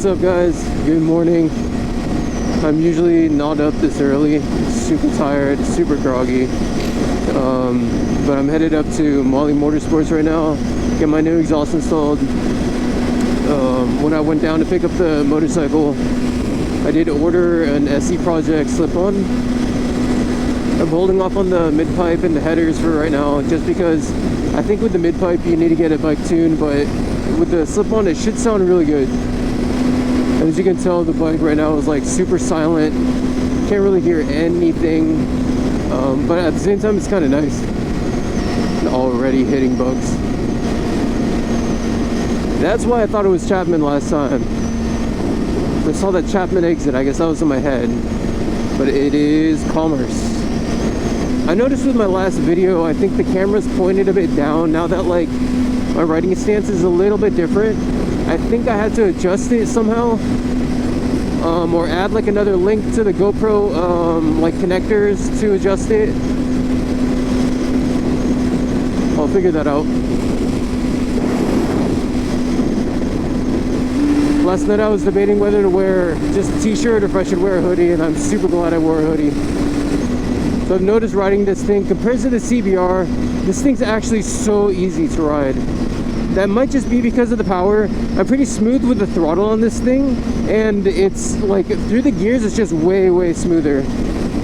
up, guys? Good morning. I'm usually not up this early, super tired, super groggy, but I'm headed up to Molly Motorsports right now, get my new exhaust installed. When I went down to pick up the motorcycle, I did order an SE Project slip-on. I'm holding off on the mid-pipe and the headers for right now, just because I think with the mid-pipe you need to get a bike tuned, but with the slip-on it should sound really good. As you can tell, the bike right now is like super silent, can't really hear anything, but at the same time it's kind of nice. Already hitting bugs. That's why I thought it was Chapman last time. I saw that Chapman exit, I guess that was in my head, but it is Commerce. I noticed with my last video, I think the camera's pointed a bit down now that like my riding stance is a little bit different. I think I had to adjust it somehow, or add like another link to the GoPro like connectors to adjust it. I'll figure that out. Last night I was debating whether to wear just a t-shirt or if I should wear a hoodie, and I'm super glad I wore a hoodie. So I've noticed riding this thing, compared to the CBR, this thing's actually so easy to ride. That might just be because of the power. I'm pretty smooth with the throttle on this thing, and it's like through the gears it's just way smoother.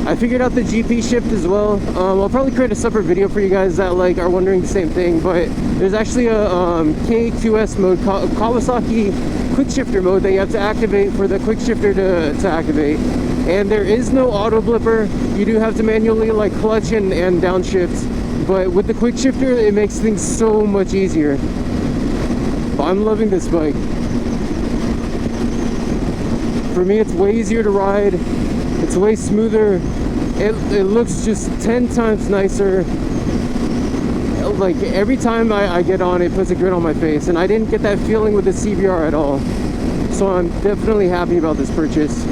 I figured out the GP shift as well. I'll probably create a separate video for you guys that like are wondering the same thing, but there's actually a KQS mode, Kawasaki quick shifter mode, that you have to activate for the quick shifter to activate. And there is no auto blipper. You do have to manually like clutch and downshift, but with the quick shifter it makes things so much easier. I'm loving this bike. For me, it's way easier to ride. It's way smoother. It looks just 10 times nicer. Like every time I get on, it puts a grin on my face, and I didn't get that feeling with the CBR at all. So I'm definitely happy about this purchase.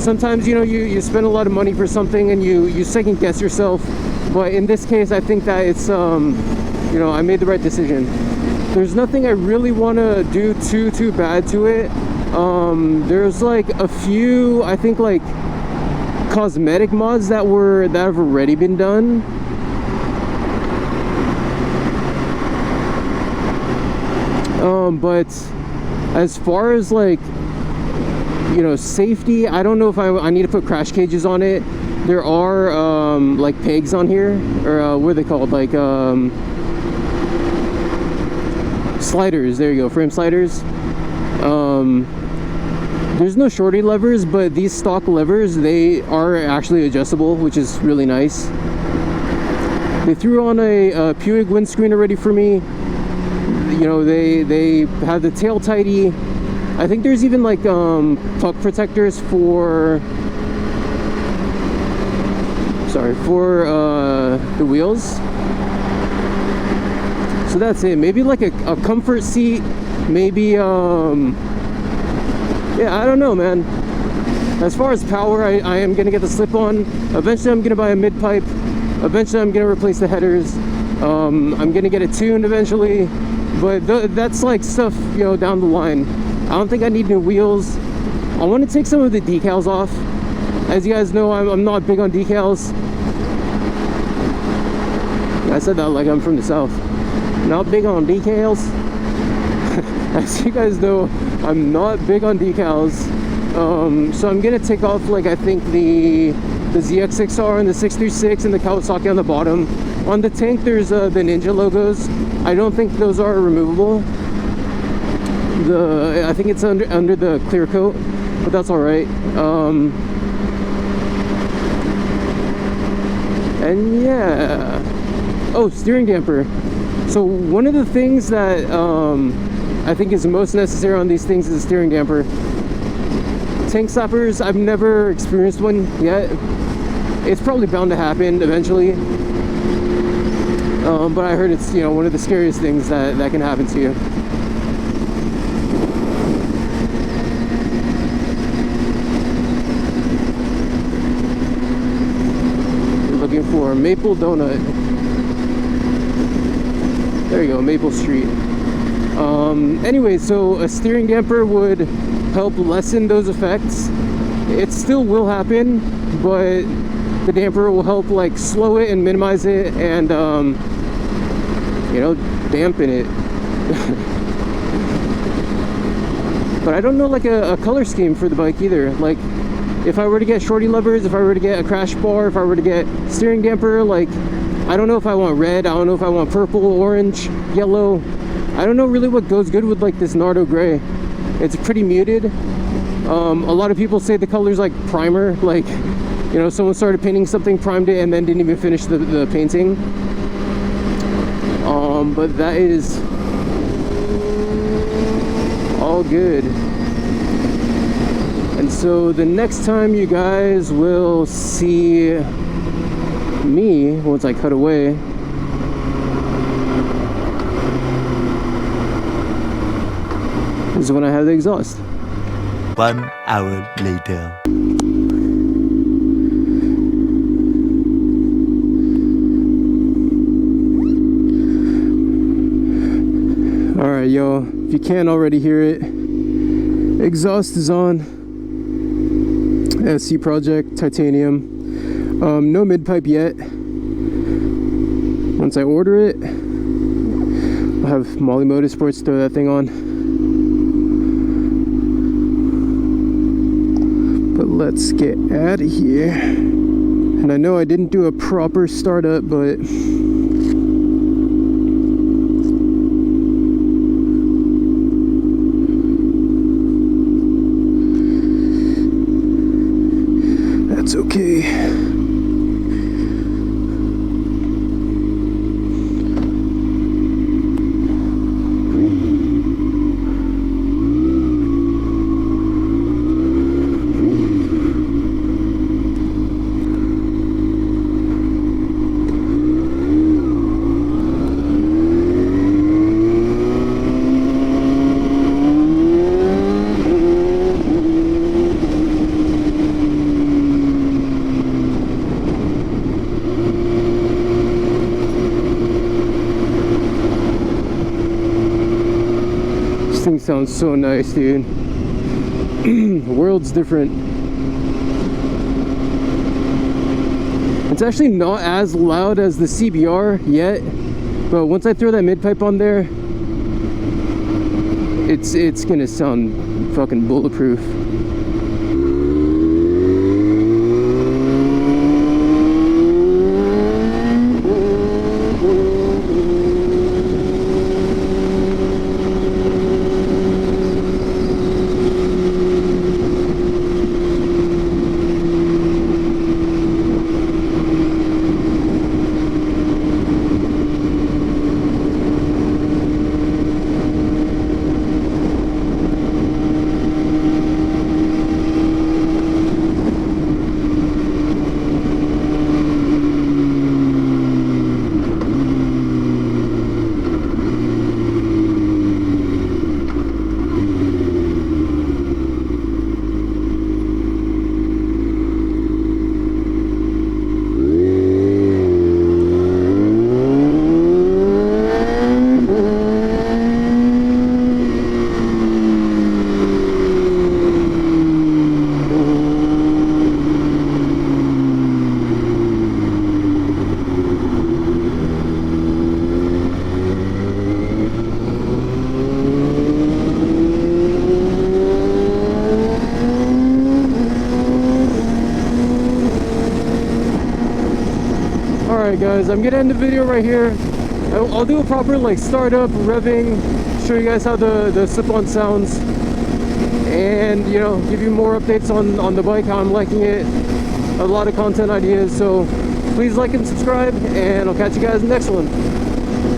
Sometimes, you know, you spend a lot of money for something and you second guess yourself, but in this case I think that it's you know, I made the right decision. There's nothing I really want to do too bad to it. There's like a few, I think, like cosmetic mods that have already been done. But as far as like, you know, safety, I don't know if I need to put crash cages on it. There are like pegs on here, or what are they called, like sliders. There you go, frame sliders. There's no shorty levers, but these stock levers, they are actually adjustable, which is really nice. They threw on a Puig windscreen already for me. You know, they have the tail tidy. I think there's even like puck protectors for the wheels. So that's it. Maybe like a comfort seat, maybe yeah, I don't know, man. As far as power, I am gonna get the slip-on. Eventually I'm gonna buy a mid-pipe. Eventually I'm gonna replace the headers. I'm gonna get it tuned eventually, but that's like stuff, you know, down the line. I don't think I need new wheels. I want to take some of the decals off. As you guys know, I'm not big on decals. I said that like I'm from the south. Not big on decals. As you guys know, I'm not big on decals. So I'm gonna take off, like, I think the ZX6-R and the 636 and the Kawasaki on the bottom. On the tank there's the Ninja logos. I don't think those are removable. I think it's under the clear coat, but that's all right. And yeah. Oh, steering damper. So one of the things that I think is most necessary on these things is a steering damper. Tank slappers, I've never experienced one yet. It's probably bound to happen eventually. But I heard it's, you know, one of the scariest things that can happen to you. Looking for Maple Donut. There you go, Maple Street. Anyway, so a steering damper would help lessen those effects. It still will happen, but the damper will help like slow it and minimize it, and you know, dampen it. But I don't know like a color scheme for the bike either. Like if I were to get shorty levers, if I were to get a crash bar, if I were to get steering damper, like I don't know if I want red, I don't know if I want purple, orange, yellow. I don't know really what goes good with like this Nardo gray. It's pretty muted. A lot of people say the color's like primer, like, you know, someone started painting something, primed it, and then didn't even finish the painting. But that is all good. And so the next time you guys will see me, once I cut away, is when I have the exhaust. 1 hour later. Alright, yo, if you can't already hear it, exhaust is on. SC Project titanium. No mid pipe yet. Once I order it, I'll have Molly Motorsports throw that thing on. But let's get out of here. And I know I didn't do a proper startup, but that's okay. This thing sounds so nice, dude. The world's different. It's actually not as loud as the CBR yet, but once I throw that mid pipe on there, it's gonna sound fucking bulletproof. Alright guys, I'm gonna end the video right here. I'll do a proper like startup, revving, show you guys how the slip-on sounds, and you know, give you more updates on the bike, how I'm liking it, a lot of content ideas. So please like and subscribe, and I'll catch you guys in the next one.